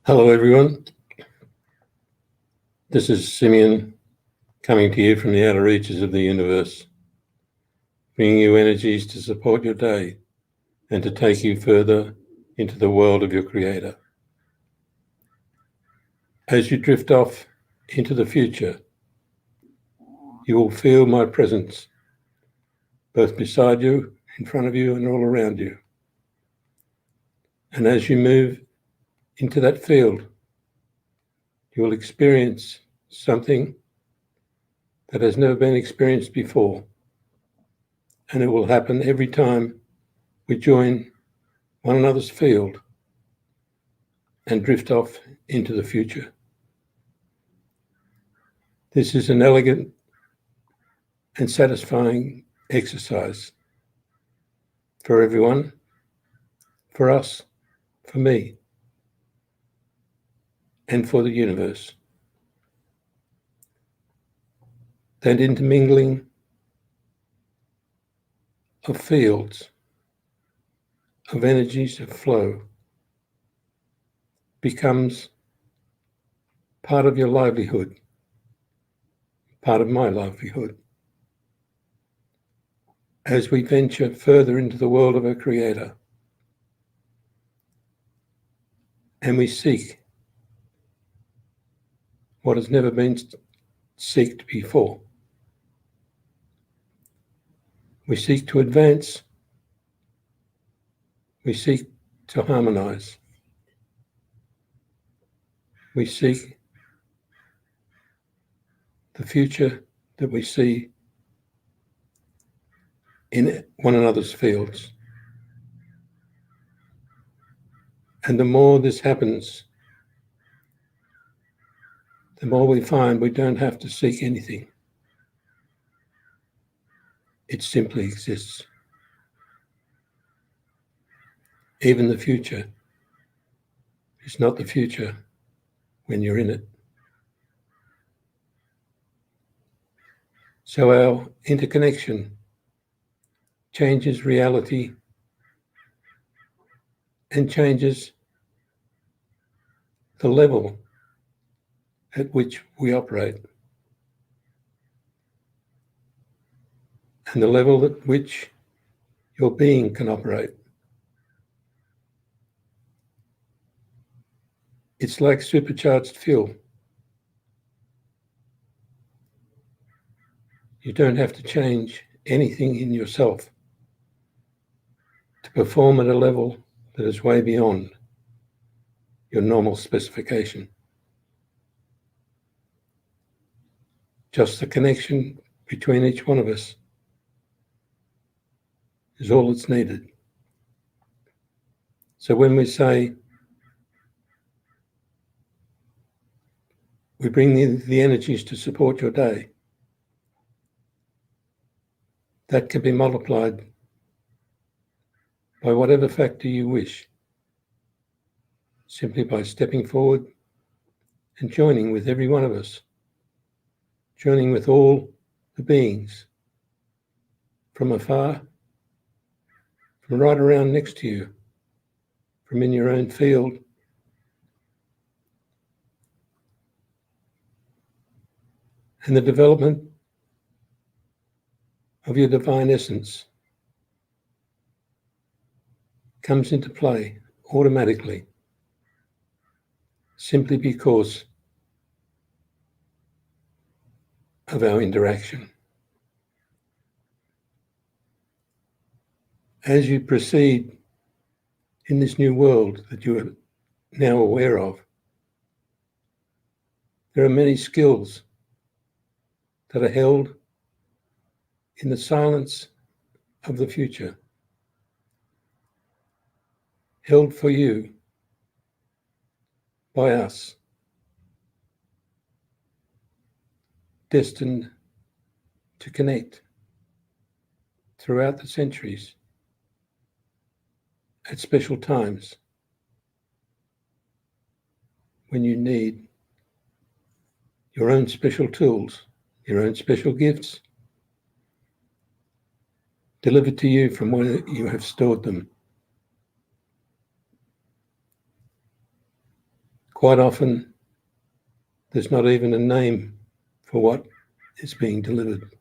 Hello, everyone. This is Simmion coming to you from the outer reaches of the universe, bringing you energies to support your day and to take you further into the world of your Creator. As you drift off into the future, you will feel my presence, both beside you, in front of you, and all around you. And as you move into that field, you will experience something that has never been experienced before. And it will happen every time we join one another's field and drift off into the future. This is an elegant and satisfying exercise for everyone, for us, for me, and for the universe. That intermingling of fields, of energies of flow, becomes part of your livelihood, part of my livelihood. As we venture further into the world of our Creator, and we seek what has never been sought before. We seek to advance. We seek to harmonize. We seek the future that we see in one another's fields. And the more this happens, the more we find we don't have to seek anything. It simply exists. Even the future is not the future when you're in it. So our interconnection changes reality and changes the level at which we operate, and the level at which your being can operate. It's like supercharged fuel. You don't have to change anything in yourself to perform at a level that is way beyond your normal specification. Just the connection between each one of us is all that's needed. So when we say we bring the energies to support your day, that can be multiplied by whatever factor you wish, simply by stepping forward and joining with every one of us, joining with all the beings from afar, from right around next to you, from in your own field, and the development of your divine essence comes into play automatically, simply because of our interaction. As you proceed in this new world that you are now aware of, there are many skills that are held in the silence of the future, held for you by us, destined to connect throughout the centuries at special times when you need your own special tools, your own special gifts, delivered to you from where you have stored them. Quite often, there's not even a name for what is being delivered.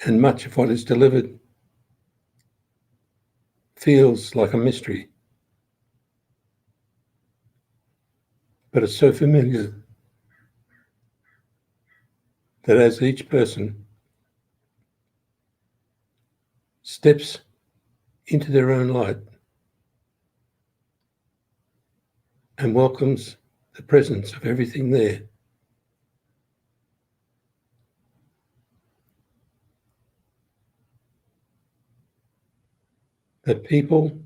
And much of what is delivered feels like a mystery, but it's so familiar that as each person steps into their own light and welcomes the presence of everything there, that people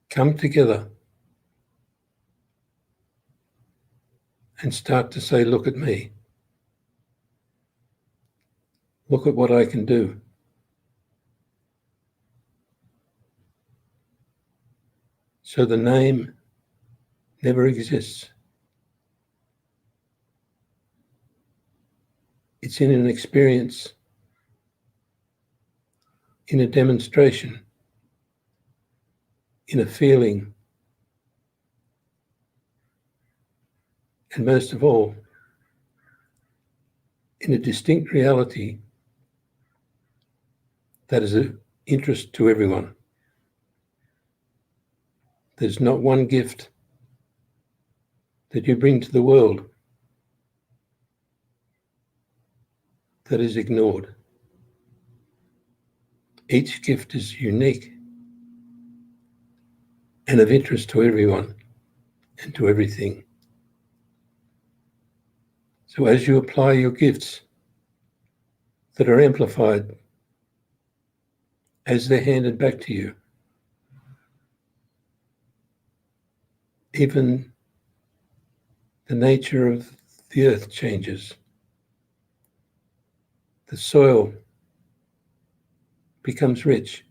come together and start to say, look at me. Look at what I can do. So the name never exists. It's in an experience, in a demonstration, in a feeling, and most of all, in a distinct reality that is of interest to everyone. There's not one gift that you bring to the world that is ignored. Each gift is unique and of interest to everyone and to everything. So as you apply your gifts that are amplified as they're handed back to you, even the nature of the earth changes. The soil becomes rich.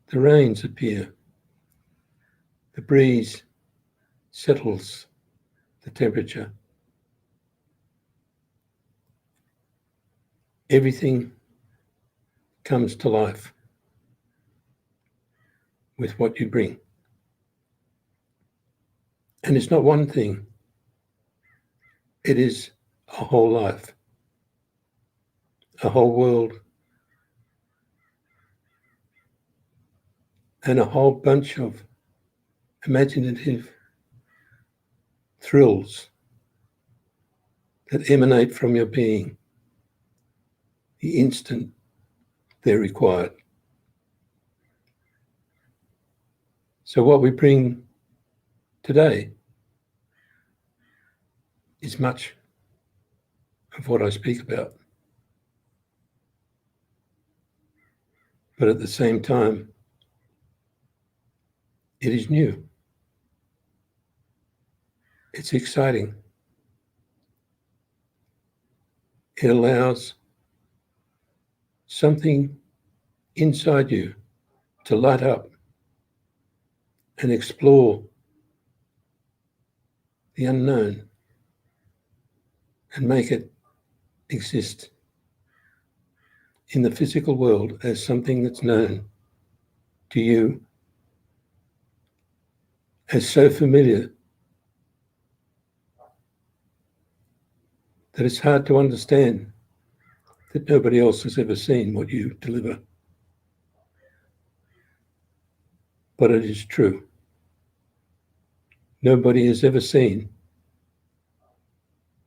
The rains appear. The breeze settles the temperature. Everything comes to life with what you bring. And it's not one thing. It is a whole life, a whole world, and a whole bunch of imaginative thrills that emanate from your being the instant they're required. So what we bring today is much of what I speak about. But at the same time, it is new. It's exciting. It allows something inside you to light up and explore the unknown and make it exist in the physical world as something that's known to you, as so familiar that it's hard to understand that nobody else has ever seen what you deliver. But it is true. Nobody has ever seen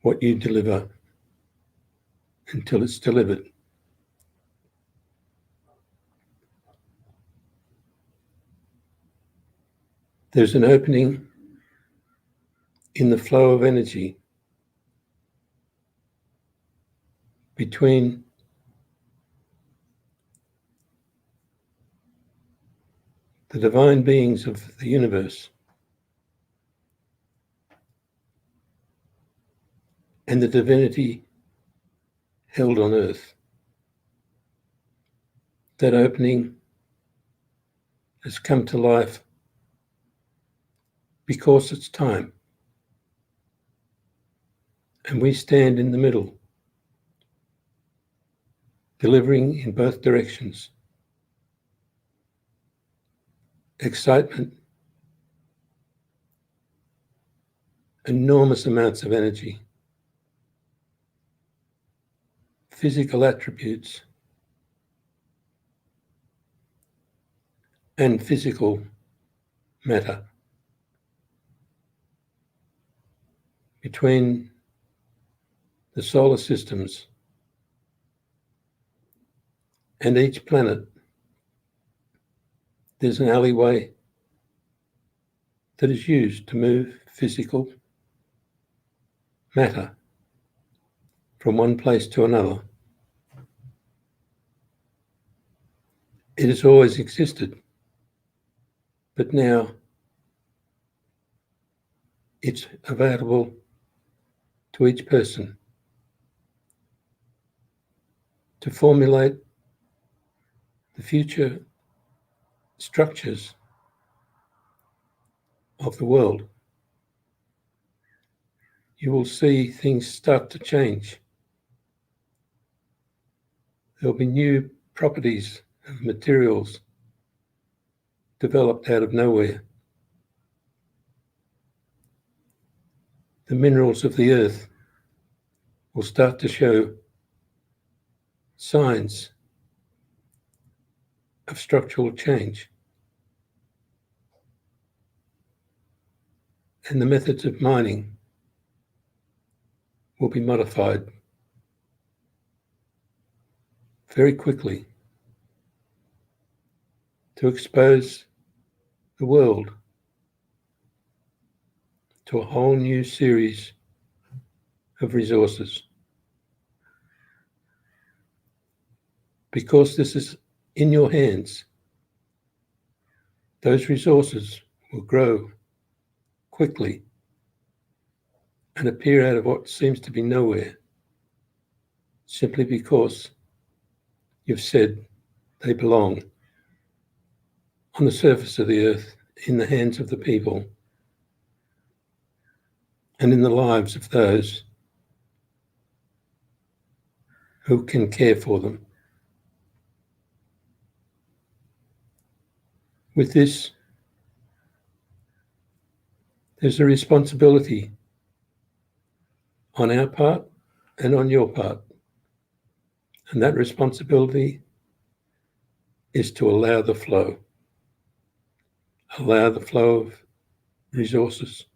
what you deliver until it's delivered. There's an opening in the flow of energy between the divine beings of the universe and the divinity held on earth. That opening has come to life because it's time. And we stand in the middle, delivering in both directions. Excitement, enormous amounts of energy, physical attributes, and physical matter. Between the solar systems and each planet, there's an alleyway that is used to move physical matter from one place to another. It has always existed, but now it's available to each person to formulate the future structures of the world. You will see things start to change. There'll be new properties of materials developed out of nowhere. The minerals of the earth will start to show signs of structural change. And the methods of mining will be modified very quickly to expose the world to a whole new series of resources. Because this is in your hands, those resources will grow quickly and appear out of what seems to be nowhere, simply because you've said they belong on the surface of the earth, in the hands of the people, and in the lives of those who can care for them. With this, there's a responsibility on our part and on your part. And that responsibility is to allow the flow of resources,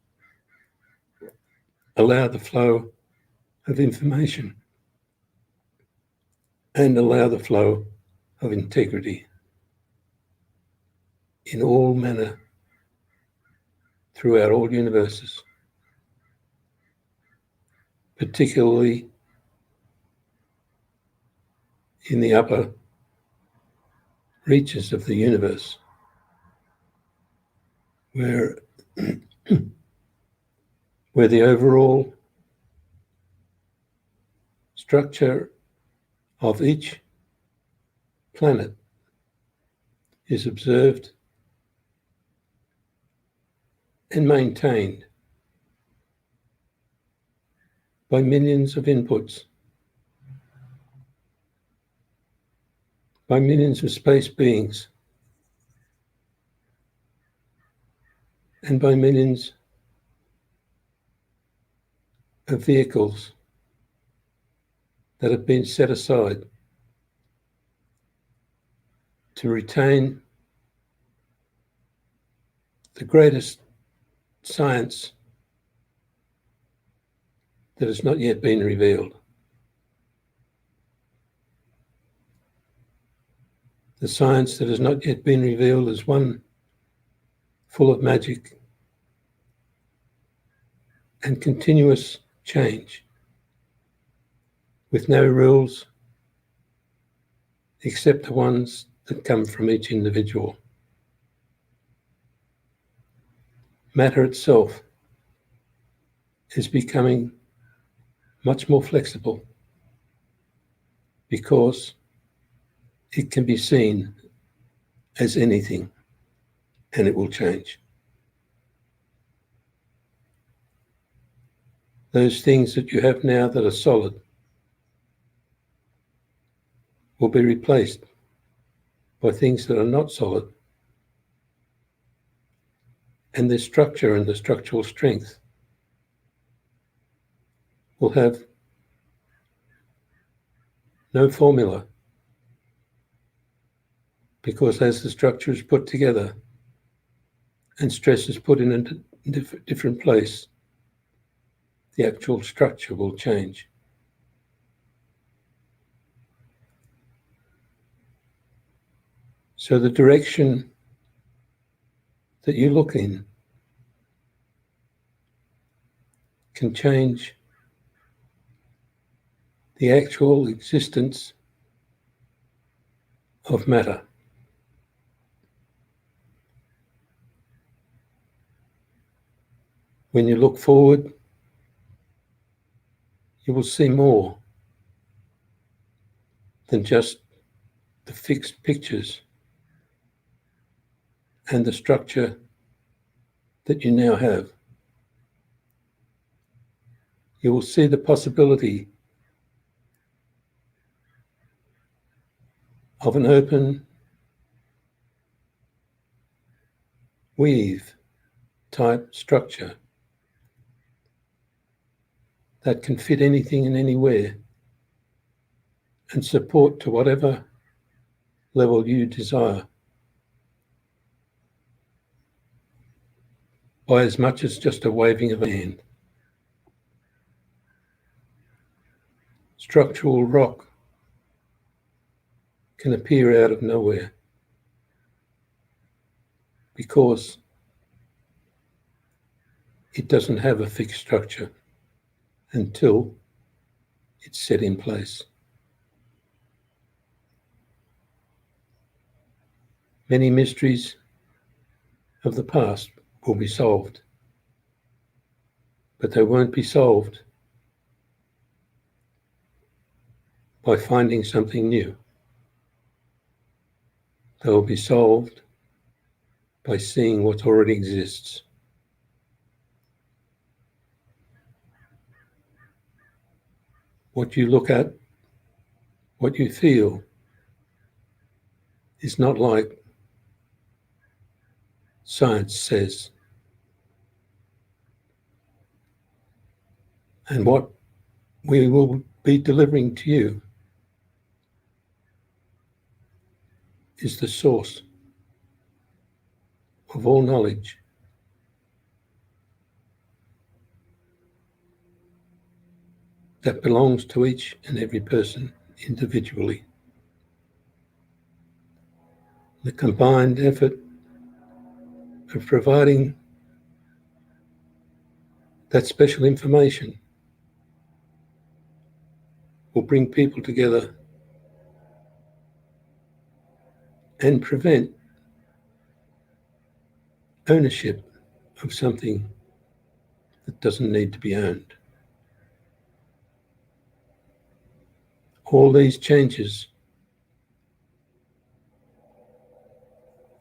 allow the flow of information, and allow the flow of integrity in all manner throughout all universes, particularly in the upper reaches of the universe, where the overall structure of each planet is observed and maintained by millions of inputs, by millions of space beings, and by millions of vehicles that have been set aside to retain the greatest science that has not yet been revealed. The science that has not yet been revealed is one full of magic and continuous change, with no rules except the ones that come from each individual. Matter itself is becoming much more flexible because it can be seen as anything, and it will change. Those things that you have now that are solid will be replaced by things that are not solid, and their structure and the structural strength will have no formula, because as the structure is put together and stress is put in a different place, the actual structure will change. So the direction that you look in can change the actual existence of matter. When you look forward, you will see more than just the fixed pictures and the structure that you now have. You will see the possibility of an open weave type structure that can fit anything and anywhere and support to whatever level you desire by as much as just a waving of a hand. Structural rock can appear out of nowhere because it doesn't have a fixed structure until it's set in place. Many mysteries of the past will be solved, but they won't be solved by finding something new. They will be solved by seeing what already exists. What you look at, what you feel, is not like science says. And what we will be delivering to you is the source of all knowledge. That belongs to each and every person individually. The combined effort of providing that special information will bring people together and prevent ownership of something that doesn't need to be owned. All these changes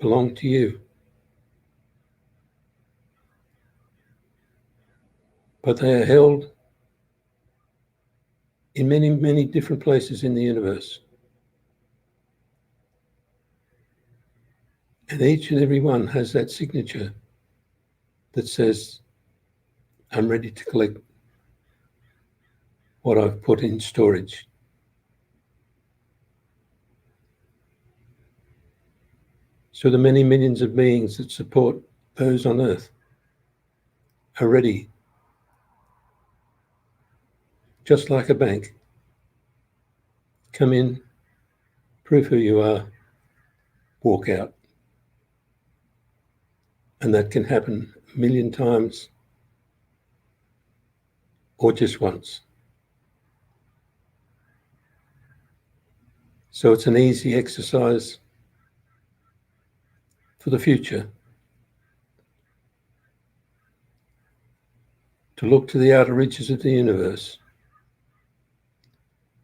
belong to you, but they are held in many, many different places in the universe. And each and every one has that signature that says, I'm ready to collect what I've put in storage. So the many millions of beings that support those on Earth are ready, just like a bank. Come in, prove who you are, walk out. And that can happen 1,000,000 times or just once. So it's an easy exercise for the future to look to the outer reaches of the universe,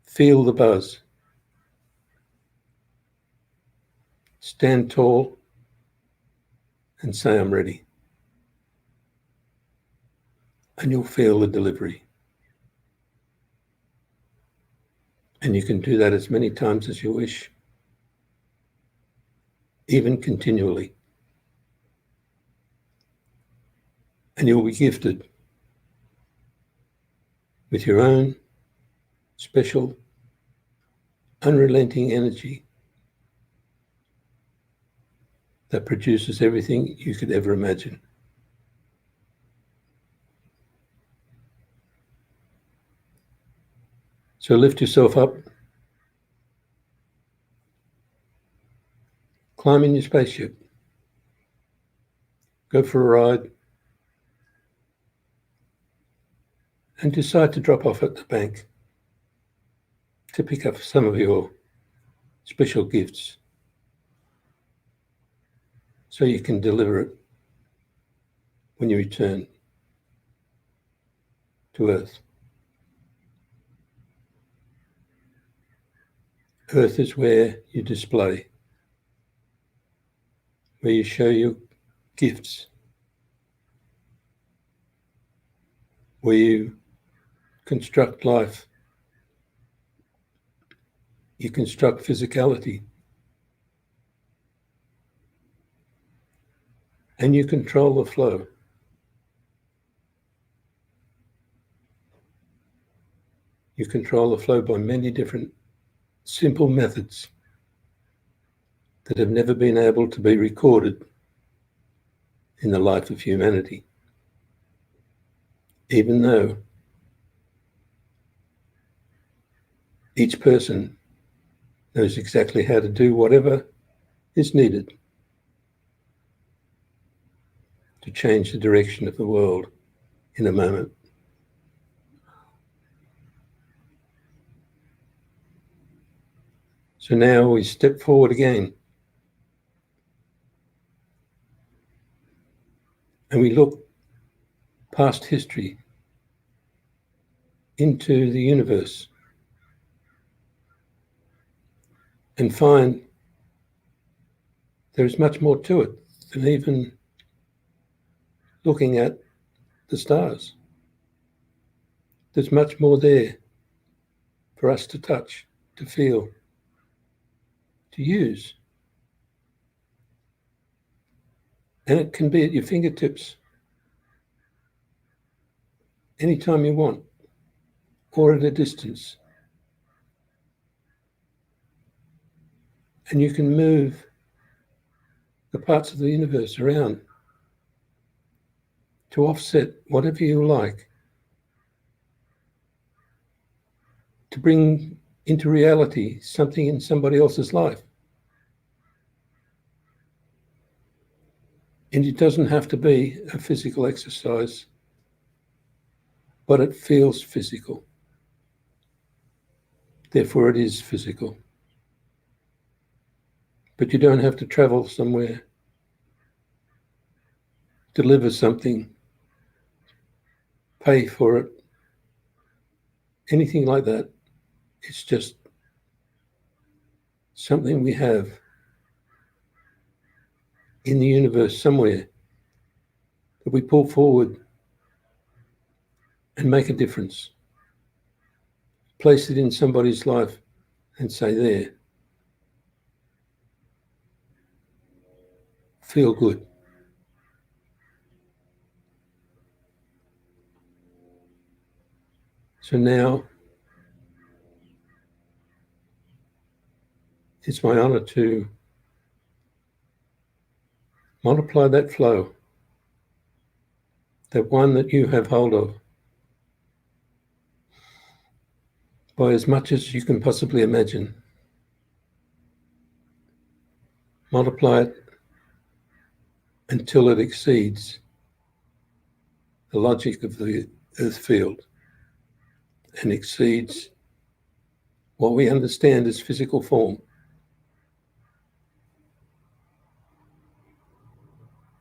feel the buzz, stand tall and say, I'm ready. And you'll feel the delivery. And you can do that as many times as you wish, even continually. And you'll be gifted with your own special, unrelenting energy that produces everything you could ever imagine. So lift yourself up, climb in your spaceship, go for a ride, and decide to drop off at the bank to pick up some of your special gifts so you can deliver it when you return to Earth. Earth is where you display, where you show your gifts, where you construct life, you construct physicality, and you control the flow. You control the flow by many different simple methods that have never been able to be recorded in the life of humanity, even though each person knows exactly how to do whatever is needed to change the direction of the world in a moment. So now we step forward again and we look past history into the universe and find there is much more to it than even looking at the stars. There's much more there for us to touch, to feel, to use. And it can be at your fingertips anytime you want, or at a distance. And you can move the parts of the universe around to offset whatever you like, to bring into reality something in somebody else's life. And it doesn't have to be a physical exercise, but it feels physical. Therefore, it is physical. But you don't have to travel somewhere, deliver something, pay for it, anything like that. It's just something we have in the universe somewhere that we pull forward and make a difference. Place it in somebody's life and say, there, feel good. So now it's my honor to multiply that flow, that one that you have hold of, by as much as you can possibly imagine. Multiply it until it exceeds the logic of the earth field and exceeds what we understand as physical form,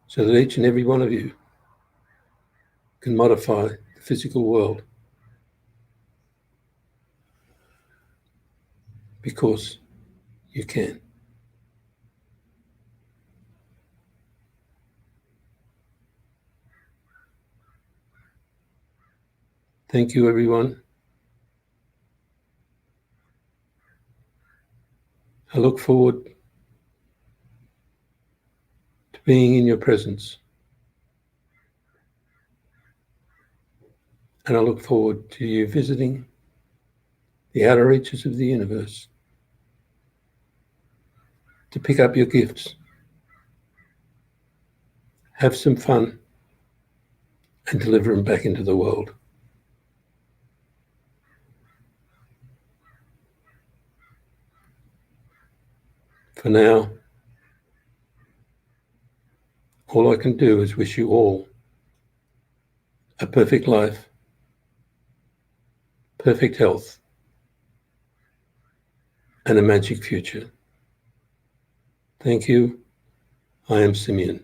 so that each and every one of you can modify the physical world, because you can. Thank you, everyone. I look forward to being in your presence. And I look forward to you visiting the outer reaches of the universe to pick up your gifts, have some fun, and deliver them back into the world. For now, all I can do is wish you all a perfect life, perfect health, and a magic future. Thank you. I am Simmion.